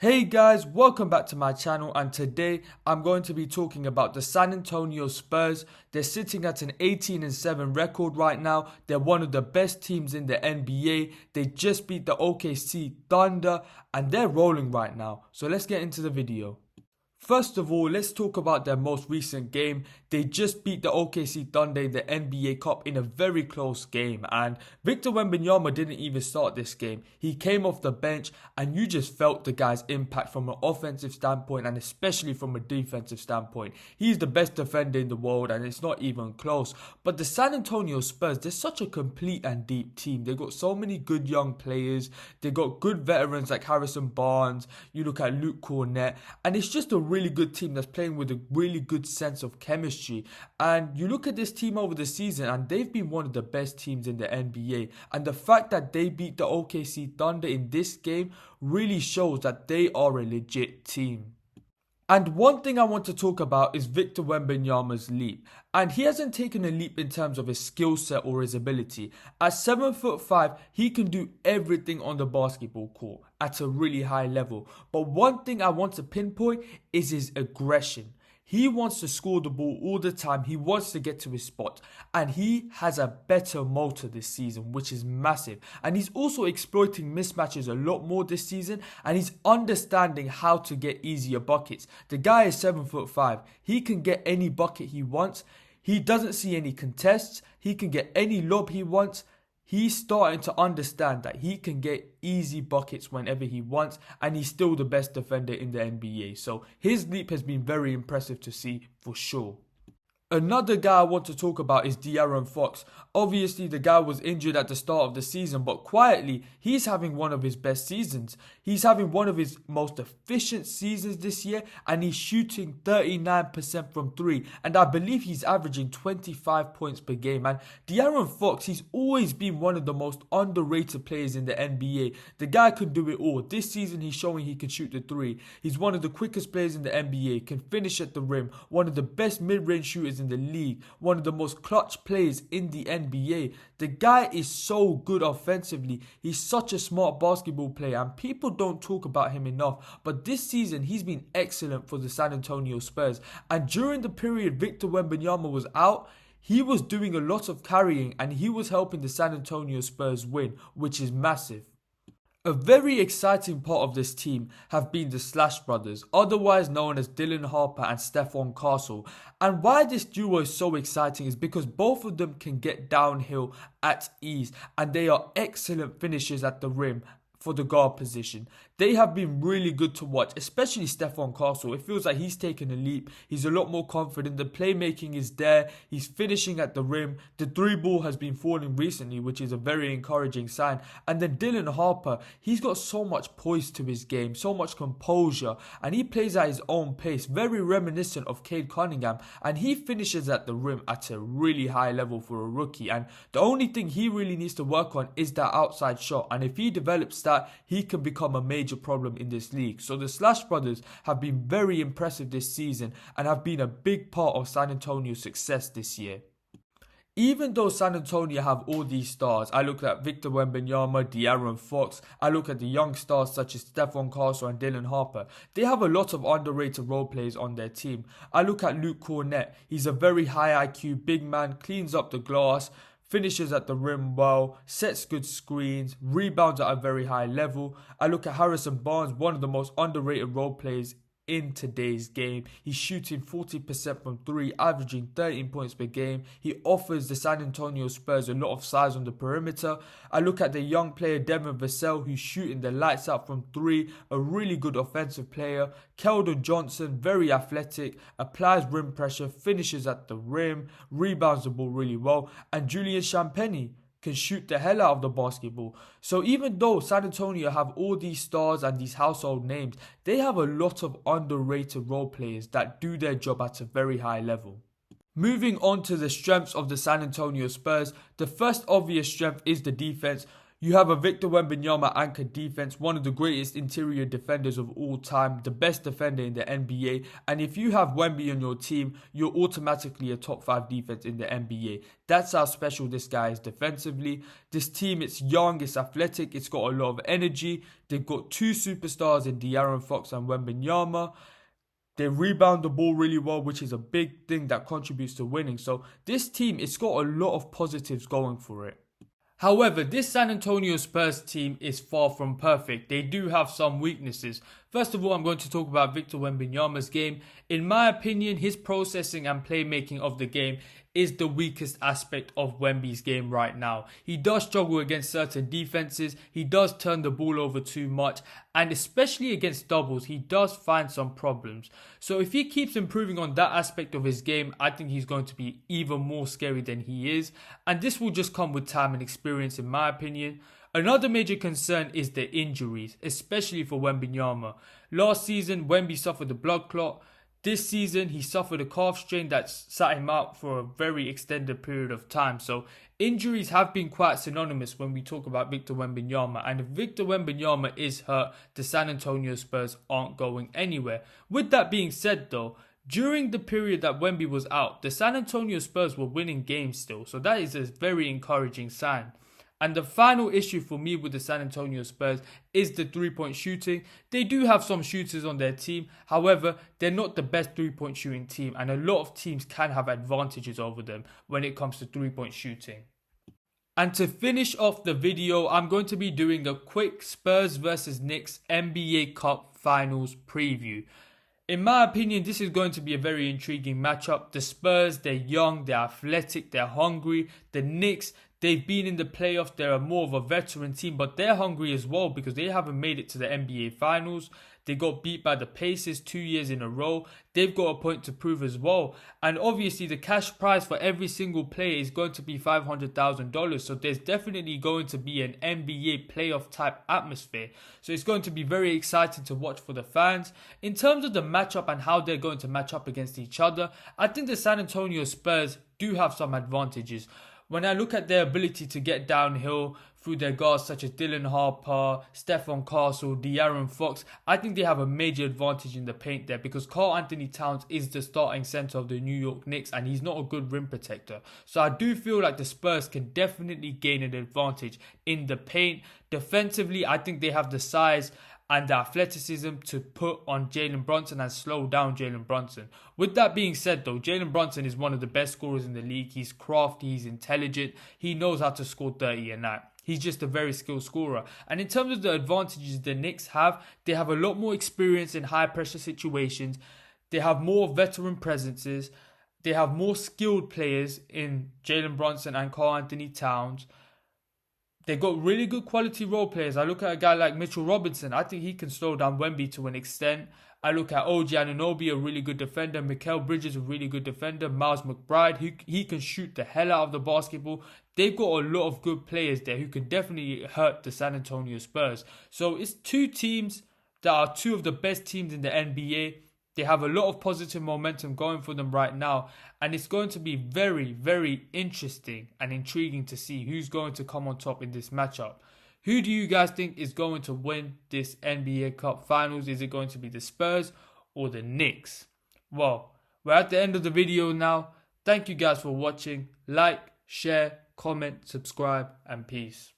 Hey guys, welcome back to my channel, and today I'm going to be talking about the San Antonio Spurs. They're sitting at an 18-7 record right now. They're one of the best teams in the NBA. They just beat the OKC Thunder and they're rolling right now. So let's get into the video. First of all, let's talk about their most recent game. They just beat the OKC Thunder in the NBA Cup in a very close game, and Victor Wembanyama didn't even start this game. He came off the bench and you just felt the guy's impact from an offensive standpoint and especially from a defensive standpoint. He's the best defender in the world and it's not even close. But the San Antonio Spurs, they're such a complete and deep team. They've got so many good young players. They've got good veterans like Harrison Barnes. You look at Luke Cornett, and it's just a really good team that's playing with a really good sense of chemistry. And you look at this team over the season and they've been one of the best teams in the NBA, and the fact that they beat the OKC Thunder in this game really shows that they are a legit team. And one thing I want to talk about is Victor Wembanyama's leap. And he hasn't taken a leap in terms of his skill set or his ability. At 7'5", he can do everything on the basketball court at a really high level. But one thing I want to pinpoint is his aggression. He wants to score the ball all the time. He wants to get to his spot. And he has a better motor this season, which is massive. And he's also exploiting mismatches a lot more this season. And he's understanding how to get easier buckets. The guy is 7'5". He can get any bucket he wants. He doesn't see any contests. He can get any lob he wants. He's starting to understand that he can get easy buckets whenever he wants, and he's still the best defender in the NBA. So his leap has been very impressive to see for sure. Another guy I want to talk about is De'Aaron Fox. Obviously, the guy was injured at the start of the season, but quietly, he's having one of his best seasons. He's having one of his most efficient seasons this year, and he's shooting 39% from three. And I believe he's averaging 25 points per game. And De'Aaron Fox, he's always been one of the most underrated players in the NBA. The guy can do it all. This season, he's showing he can shoot the three. He's one of the quickest players in the NBA, can finish at the rim, one of the best mid-range shooters in the league, one of the most clutch players in the NBA. The guy is so good offensively. He's such a smart basketball player and people don't talk about him enough. But this season he's been excellent for the San Antonio Spurs, and during the period Victor Wembanyama was out, he was doing a lot of carrying and he was helping the San Antonio Spurs win, which is massive. A very exciting part of this team have been the Slash brothers, otherwise known as Dylan Harper and Stephon Castle. And why this duo is so exciting is because both of them can get downhill at ease and they are excellent finishers at the rim for the guard position. They have been really good to watch, especially Stephon Castle. It feels like he's taken a leap. He's a lot more confident. The playmaking is there. He's finishing at the rim. The three ball has been falling recently, which is a very encouraging sign. And then Dylan Harper, he's got so much poise to his game, so much composure, and he plays at his own pace, very reminiscent of Cade Cunningham, and he finishes at the rim at a really high level for a rookie. And the only thing he really needs to work on is that outside shot, and if he develops that, he can become a major problem in this league. So the Slash brothers have been very impressive this season and have been a big part of San Antonio's success this year. Even though San Antonio have all these stars, I look at Victor Wembanyama, De'Aaron Fox, I look at the young stars such as Stephon Castle and Dylan Harper. They have a lot of underrated role players on their team. I look at Luke Cornett. He's a very high IQ big man, cleans up the glass, finishes at the rim well, sets good screens, rebounds at a very high level. I look at Harrison Barnes, one of the most underrated role players in today's game. He's shooting 40% from three, averaging 13 points per game. He offers the San Antonio Spurs a lot of size on the perimeter. I look at the young player Devin Vassell, who's shooting the lights out from three, a really good offensive player. Keldon Johnson, very athletic, applies rim pressure, finishes at the rim, rebounds the ball really well. And Julian Champagnie can shoot the hell out of the basketball. So even though San Antonio have all these stars and these household names, they have a lot of underrated role players that do their job at a very high level. Moving on to the strengths of the San Antonio Spurs, the first obvious strength is the defense. You have a Victor Wembanyama anchored defense, one of the greatest interior defenders of all time, the best defender in the NBA. And if you have Wemby on your team, you're automatically a top 5 defense in the NBA. That's how special this guy is defensively. This team, it's young, it's athletic, it's got a lot of energy. They've got 2 superstars in De'Aaron Fox and Wembanyama. They rebound the ball really well, which is a big thing that contributes to winning. So this team, it's got a lot of positives going for it. However, this San Antonio Spurs team is far from perfect. They do have some weaknesses. First of all, I'm going to talk about Victor Wembanyama's game. In my opinion, his processing and playmaking of the game is the weakest aspect of Wemby's game right now. He does struggle against certain defenses. He does turn the ball over too much. And especially against doubles, he does find some problems. So if he keeps improving on that aspect of his game, I think he's going to be even more scary than he is. And this will just come with time and experience, in my opinion. Another major concern is the injuries, especially for Wembanyama. Last season, Wemby suffered a blood clot. This season, he suffered a calf strain that sat him out for a very extended period of time. So injuries have been quite synonymous when we talk about Victor Wembanyama. And if Victor Wembanyama is hurt, the San Antonio Spurs aren't going anywhere. With that being said though, during the period that Wemby was out, the San Antonio Spurs were winning games still. So that is a very encouraging sign. And the final issue for me with the San Antonio Spurs is the 3-point shooting. They do have some shooters on their team. However, they're not the best 3-point shooting team. And a lot of teams can have advantages over them when it comes to 3-point shooting. And to finish off the video, I'm going to be doing a quick Spurs versus Knicks NBA Cup Finals preview. In my opinion, this is going to be a very intriguing matchup. The Spurs, they're young, they're athletic, they're hungry. The Knicks, they've been in the playoffs. They're more of a veteran team, but they're hungry as well because they haven't made it to the NBA Finals. They got beat by the Pacers 2 years in a row. They've got a point to prove as well. And obviously, the cash prize for every single player is going to be $500,000. So there's definitely going to be an NBA playoff type atmosphere. So it's going to be very exciting to watch for the fans. In terms of the matchup and how they're going to match up against each other, I think the San Antonio Spurs do have some advantages. When I look at their ability to get downhill through their guards such as Dylan Harper, Stephon Castle, De'Aaron Fox, I think they have a major advantage in the paint there because Karl Anthony Towns is the starting center of the New York Knicks and he's not a good rim protector. So I do feel like the Spurs can definitely gain an advantage in the paint. Defensively, I think they have the size and the athleticism to put on Jalen Brunson and slow down Jalen Brunson. With that being said though, Jalen Brunson is one of the best scorers in the league. He's crafty, he's intelligent, he knows how to score 30 a night. He's just a very skilled scorer. And in terms of the advantages the Knicks have, they have a lot more experience in high pressure situations. They have more veteran presences. They have more skilled players in Jalen Brunson and Karl Anthony Towns. They've got really good quality role players. I look at a guy like Mitchell Robinson. I think he can slow down Wemby to an extent. I look at OG Anunoby, a really good defender. Mikal Bridges, a really good defender. Miles McBride, he can shoot the hell out of the basketball. They've got a lot of good players there who can definitely hurt the San Antonio Spurs. So it's two teams that are two of the best teams in the NBA. They have a lot of positive momentum going for them right now. And it's going to be very, very interesting and intriguing to see who's going to come on top in this matchup. Who do you guys think is going to win this NBA Cup Finals? Is it going to be the Spurs or the Knicks? Well, we're at the end of the video now. Thank you guys for watching. Like, share, comment, subscribe, and peace.